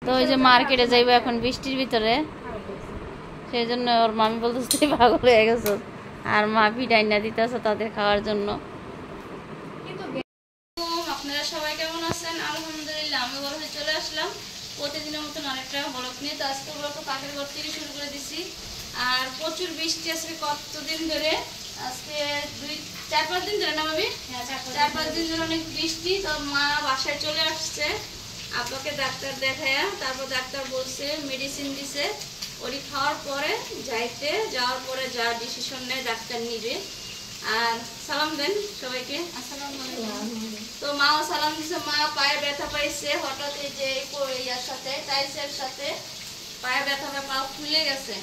তো ওই যে মার্কেটে যাইবো এখন বৃষ্টির ভিতরে, সেই জন্য ওর মামি বলতেছে তুই পাগল হয়ে গেছো, আর মা পিঠাইনা দিতেছে তাদের খাওয়ার জন্য। আপনারা সবাই কেমন আছেন? আলহামদুলিল্লাহ আমি বলতে চলে আসলাম প্রতিদিনের মতন আরেকটা ব্লগ নিয়ে। তো আজকে ব্লগ পাখির ঘর থেকে শুরু করে দিছি, আর প্রচুর বৃষ্টি আজকে কতদিন ধরে, আজকে 4-5 দিন ধরে না ভাবি? 4-5 দিন ধরে অনেক বৃষ্টি। তো মা বাসায় চলে আসছে, আব্বাকে ডাক্তার দেখায়া, তারপর ডাক্তার বলছে মেডিসিন দিছে, ওটি খাওয়ার পরে যাওয়ার পরে যা ডিসিশন নেয় ডাক্তার নিবে। আর সালাম দেন সবাইকে। আসসালামু আলাইকুম। তো মাও সালাম দিছে। মা পায়ে ব্যথা পাইছে হঠাৎ, এই যে ইয়ার সাথে টাইলসের সাথে পায়ে ব্যথা পায়, পা ফুলে গেছে।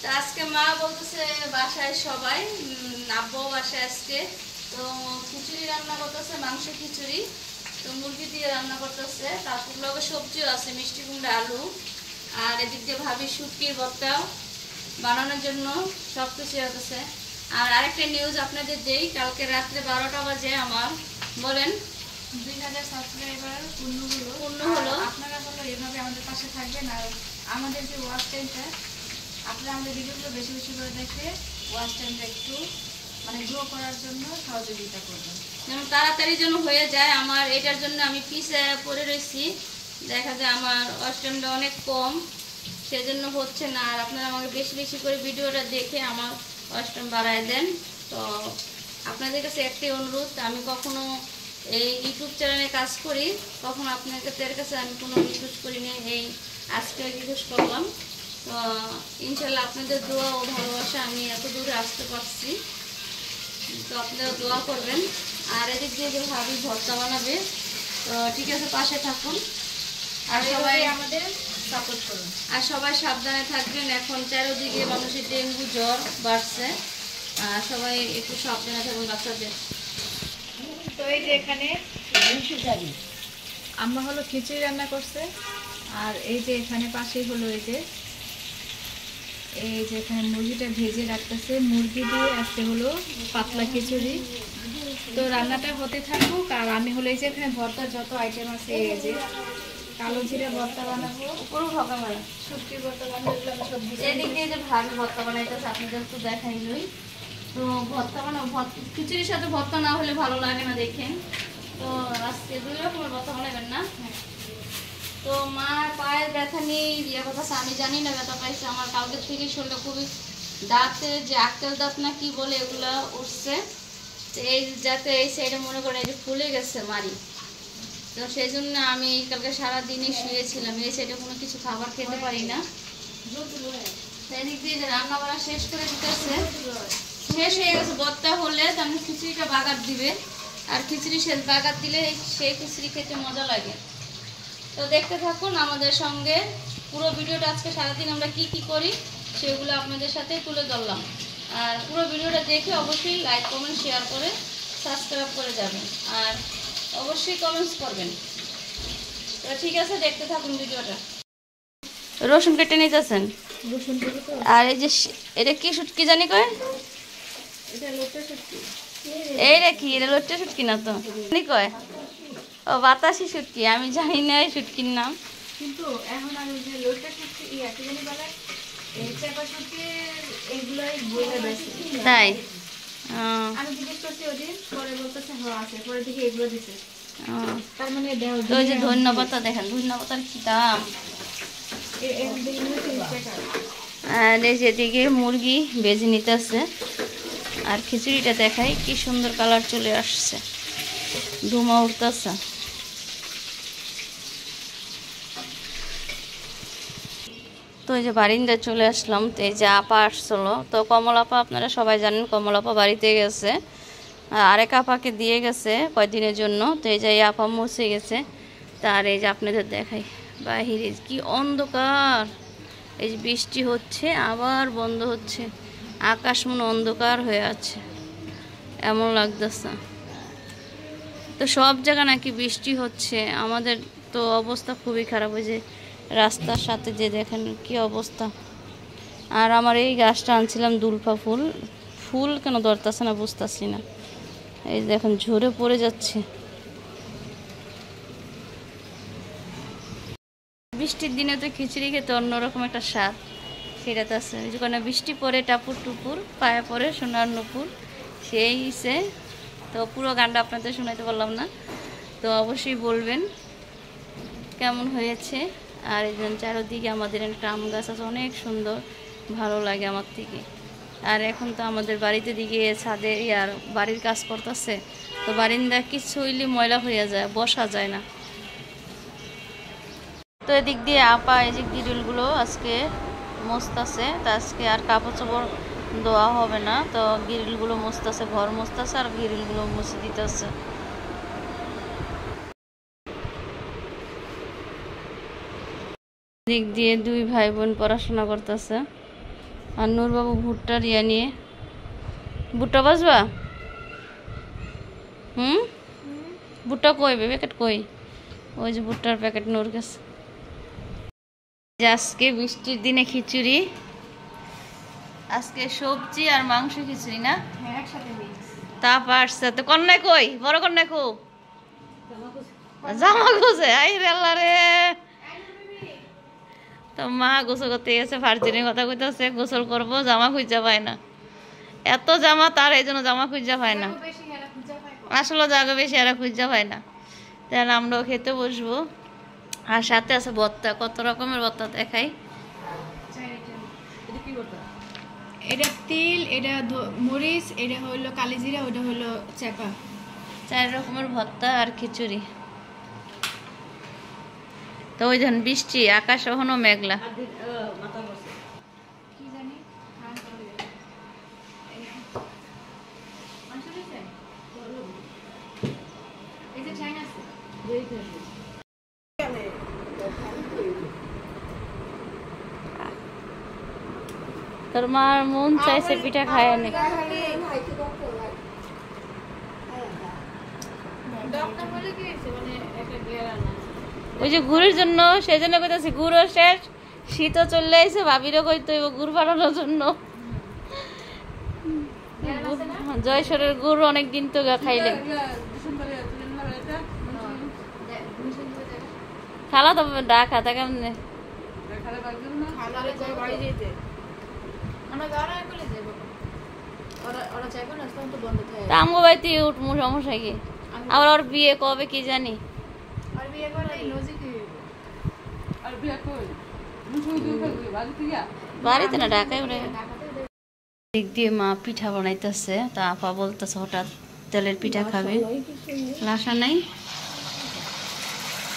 তো আজকে মা বলতেছে বাসায় সবাই, আব্বাও বাসায় আজকে, তো খিচুড়ি রান্না করতেছে, মাংস খিচুড়ি, তো মুরগি দিয়ে রান্না করতেছে, তারপর লগে সবজিও আছে, মিষ্টি কুমড়া, আলু, আর এদিক দিয়ে ভাবি শুটকির ভর্তা বানানোর জন্য সব কিছু হতেছে। আর আরেকটা নিউজ আপনাদের দেই, কালকে রাত্রে 12টা বাজে আমার বলেন 2000 সাবস্ক্রাইবার পূর্ণ হলো। আপনারা বলো এভাবে আমাদের পাশে থাকবেন, আর আমাদের যে ওয়াচ টাইমটা, আপনারা আমাদের ভিডিওগুলো বেশি বেশি করে দেখে ওয়াচ টাইমটা একটু মানে গ্রো করার জন্য সহযোগিতা করবেন, যেন তাড়াতাড়ি যেন হয়ে যায়। আমার এটার জন্য আমি পিছে পড়ে রয়েছি, দেখা যায় আমার ওয়াচ টাইমটা অনেক কম, সেজন্য হচ্ছে না। আর আপনারা আমাকে বেশি বেশি করে ভিডিওটা দেখে আমার ওয়াচ টাইম বাড়ায় দেন। তো আপনাদের কাছে একটাই অনুরোধ, আমি কখনো এই ইউটিউব চ্যানেলে কাজ করি, কখনো আপনাদের কাছে আমি কোনো রিকোয়েস্ট করিনি, এই আজকে রিকোয়েস্ট করলাম। তো ইনশাল্লাহ আপনাদের দোয়া ও ভালোবাসা আমি এত দূরে আসতে পারছি, তো আপনারা দোয়া করবেন। আর এদিক দিয়ে যে ভাবি ভর্তা বানাবে, তো ঠিক আছে পাশে থাকুন, আর সবাই আমাদের সাপোর্ট করুন, আর সবাই সাবধানে থাকবেন। এখন চারিদিকে মানুষের ডেঙ্গু জ্বর বাড়ছে, আর সবাই একটু সাবধানে থাকবেন বাচ্চাদের। তো এই যে এখানে আম্মা হলো খিচুড়ি রান্না করছে, আর এই যে এখানে পাশেই হলো এই যে এখানে মুরগিটা ভেজে রাখতেছে, মুরগি দিয়ে আজকে হলো পাতলা খিচুড়ি। তো রান্নাটা হতে থাকুক, আর আমি হলো এই যে এখানে ভর্তার যত আইটেম আছে, এই যে কালো জিরা ভর্তা বানাবো, পুরো ভর্তা বানাবো, শুটকি ভর্তা বানাবো, এগুলো সব এদিক দিয়ে যে ভাবি ভর্তা বানাইতেছে আপনাদের একটু দেখাইলই। তো ভর্তা বানাবো, খিচুড়ির সাথে ভর্তা না হলে ভালো লাগে না দেখেন। তো আজকে 2 রকমের ভর্তা বানাবেন না? তো মার পায়ের ব্যথা নিয়ে ইয়ে কথা আমি জানি না, ব্যথা পাইছে আমার কালকের থেকে, শরীরটা খুবই দাঁতে যে আক্কেল দাঁত না কি বলে এগুলো উঠছে, তো এই যাতে এই সাইডে মনে করে এই যে ফুলে গেছে মারি, তো সেই জন্য আমি কালকে সারাদিনই শুয়েছিলাম, এই সাইডে কোনো কিছু খাবার খেতে পারি না। সেদিক দিয়ে যে রান্না বান্না শেষ করে দিতেছে, শেষ হয়ে গেছে ভর্তা হলে তাহলে খিচুড়িটা বাগার দিবে, আর খিচুড়ি শেষ বাগার দিলে সেই খিচুড়ি খেতে মজা লাগে। তো দেখতে থাকুন আমাদের সঙ্গে পুরো ভিডিওটা, আজকে সারাদিন আমরা কি কি করি সেগুলো আপনাদের সাথে তুলে ধরলাম। আর পুরো ভিডিওটা দেখে অবশ্যই লাইক কমেন্ট শেয়ার করে সাবস্ক্রাইব করে যাবেন, আর অবশ্যই কমেন্টস করবেন। তো ঠিক আছে, দেখতে থাকুন ভিডিওটা। রসুন কেটে নিতেছেন, আর এই যে এটা কি শুটকি জানি কয়, এইটা কি, এটা লোট্টা শুটকি না তো জানি কয়, ও বাতাসি শুটকি, আমি জানি না এই শুটকির নাম, কিন্তু এখন আমি যে লোটটা শুটকি কি জানি বলে, এই চাপা শুটকি এগুলাই বইলা বেশি, তাই আমি জিজ্ঞেস করছি ওদিন, পরে বলতেছে হ্যাঁ আছে, পরে দেখি এগুলো দিছে, তার মানে তো ওই যে ধন্যবাদ দেখেন, ধন্যবাদ কি দাম। আর এই যেদিকে মুরগি বেজে নিতেছে, আর খিচুড়িটা দেখাই কি সুন্দর কালার চলে আসছে, ধুমা উঠতেছে। তো এই যে বারিন্দায় চলে আসলাম, তো এই যে আপা আসছিলো, তো কমল আপা আপনারা সবাই জানেন কমল আপা বাড়িতে গেছে, আরেক আপাকে দিয়ে গেছে কয়েকদিনের জন্য। তো এই যে এই আপা মুছে গেছে, তার এই যে আপনাদের দেখাই বাহিরে কি অন্ধকার, এই যে বৃষ্টি হচ্ছে আবার বন্ধ হচ্ছে, আকাশ মনে অন্ধকার হয়ে আছে এমন লাগতেছে। তো সব জায়গা নাকি বৃষ্টি হচ্ছে, আমাদের তো অবস্থা খুবই খারাপ, ওই যে রাস্তার সাথে যে দেখেন কি অবস্থা। আর আমার এই গাছটা আনছিলাম দুলফা ফুল, ফুল কেন ধরতেছে না বুঝতেছি না, এই দেখেন ঝরে পড়ে যাচ্ছে। বৃষ্টির দিনে তো খিচুড়ি খেতে অন্যরকম একটা স্বাদ, সেটা তো আছে। যখন বৃষ্টি পড়ে টাপুর টুপুর পায়ে পড়ে সোনার নুপুর, সেই সে। তো পুরো গানটা আপনাদের শোনাতে পারলাম না, তো অবশ্যই বলবেন কেমন হয়েছে। আর এই জন্য চারোদিকে আমাদের একটা আম গাছ আছে, অনেক সুন্দর, ভালো লাগে আমার থেকে। আর এখন তো আমাদের বাড়িতে দিকে ছাদে আর বাড়ির কাজ করতেছে, তো বারিন্দা কিছু হইলে ময়লা হয়ে যায়, বসা যায় না। তো এদিক দিয়ে আপা এই যে গ্রিলগুলো আজকে মস্তাছে, তো আজকে আর কাপড় চোপড় ধোয়া হবে না, তো গ্রিলগুলো মস্তাছে, ঘর মস্তাছে আর গ্রিলগুলো মুছে দিতেছে। দিক দিয়ে দুই ভাই বোন পড়াশোনা করতেছে, আর নূরবাবু ভুট্টার ইয়া নিয়ে। ভুট্টা বাজবা? ভুট্টা কই প্যাকেট কই? ওই যে ভুট্টার প্যাকেট নূর গেছে। আজকে বৃষ্টির দিনে খিচুড়ি, আজকে সবজি আর মাংস খিচুড়ি না? তা পারছে তো। কন্যাই কই? বড় কন্যাই কো? জামা খুঁজে আই রে আল্লাহ রে। তো মা গোসল করতে গেছে, ভার্জিনের কথা কইতেছে, গোসল করবো, জামা খুঁজা পায় না। এত জামা তার, এই জন্য জামা খুঁজা পায় না। আসলে জায়গা বেশি এরা খুঁজা পায় না। তাহলে আমরাও খেতে বসবো। আর সাথে আছে ভর্তা, কত রকমের ভর্তা দেখাই। এটা তিল, এটা মরিচ, এটা হলো কালিজিরা, ওটা হলো চাপা। 4 রকমের ভর্তা আর খিচুড়ি। তো ওই যখন বৃষ্টি, আকাশ এখনো মেঘলা। তোর মার মন চাইছে পিঠা খায় না। ওই যে গুড়ের জন্য, সেই জন্য কইতেছি গুড়ও শেষ, শীতও চলে আইছে, ভাবিরও কইতে হইব গুড় বানানোর জন্য। জয়সরের গুড় অনেকদিন তো খাইলে। খালা তো ডাকা তা কেমনে? আমগো বাড়িতে উঠমু, সমস্যা কি? আবার ওর বিয়ে কবে কি জানি। বাড়িতে না, ঢাকায় উঠে। দিক দিয়ে মা পিঠা বানাইতেছে, তা আপা বলতেছে হঠাৎ তেলের পিঠা খাবে, লাসা নাই,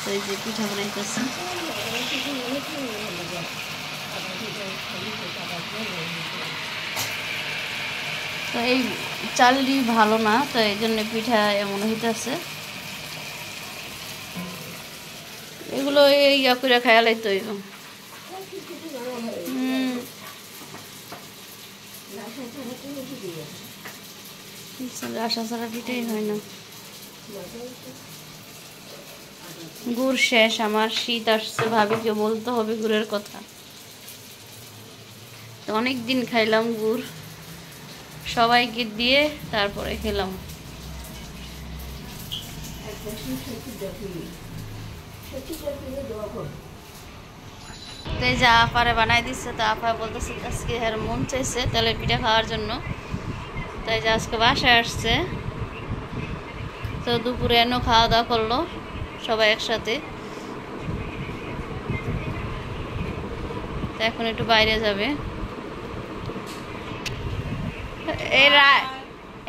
তো এই যে পিঠা বানাইতেছে। তো এই চালটি ভালো না, তো এই জন্য পিঠা এমন হইতেছে। এগুলো ইয়া করে খায়ালাই তো আশা ছাড়া পিঠাই হয় না। গুড় শেষ আমার, শীত আসছে, ভাবিকে বলতে হবে গুড়ের কথা। তো অনেকদিন খাইলাম গুড়, সবাইকে দিয়ে তারপরে খেলাম। তাই যা আপারে বানাই দিচ্ছে, তা আপা বলতেছে আজকে এর মন চাইছে তেলের পিঠা খাওয়ার জন্য, তাই যে আজকে বাসায় আসছে। তো দুপুরে এনে খাওয়া দাওয়া করলো সবাই একসাথে। তো এখন একটু বাইরে যাবে।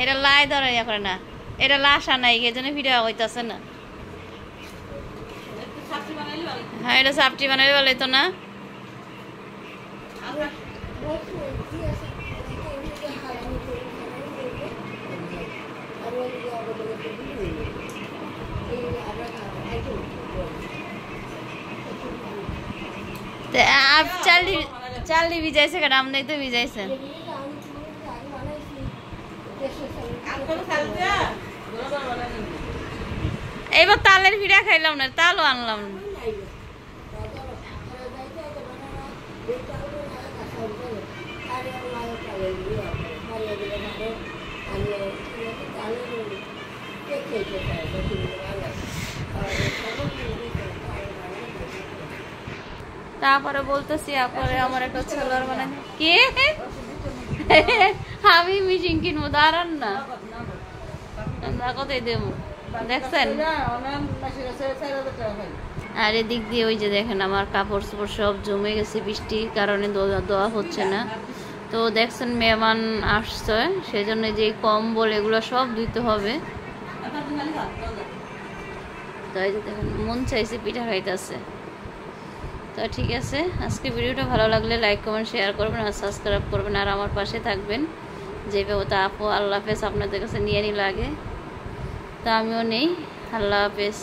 এটা লাই ধরা ইয়া করে না, এটা লাশা নাই, এই জন্য ভিডিও হইতেছে না। হ্যাঁ, এটা সাপটি বানাবে বলে তো না। চালি ভিজাইছে কেন? আপনি তো ভিজাইছেন। এইবার তালের পিঠা খাইলাম না, তালও আনলাম না। তারপরে বলতেছি আপরে আমার একটা ছেলের মানে কে আমি মিশিং কিনবো দাঁড়ান না কোথায় দেবো দেখছেন। আর এদিক দিয়ে ওই যে দেখেন আমার কাপড় চোপড় সব জমে গেছে বৃষ্টির কারণে দেওয়া হচ্ছে না। তো দেখছেন মেহমান আসছে সেজন্য যে কম্বল এগুলো সব ধুইতে হবে। তো এই যে দেখেন মন চাইছে পিঠা খাইতেছে। তো ঠিক আছে, আজকে ভিডিওটা ভালো লাগলে লাইক কমেন্ট শেয়ার করবেন আর সাবস্ক্রাইব করবেন আর আমার পাশে থাকবেন। যেভাবে তা আপু আল্লাহ হাফেজ আপনাদের কাছে নিয়ে নিল আগে, তা আমিও নেই। আল্লাহ হাফেজ।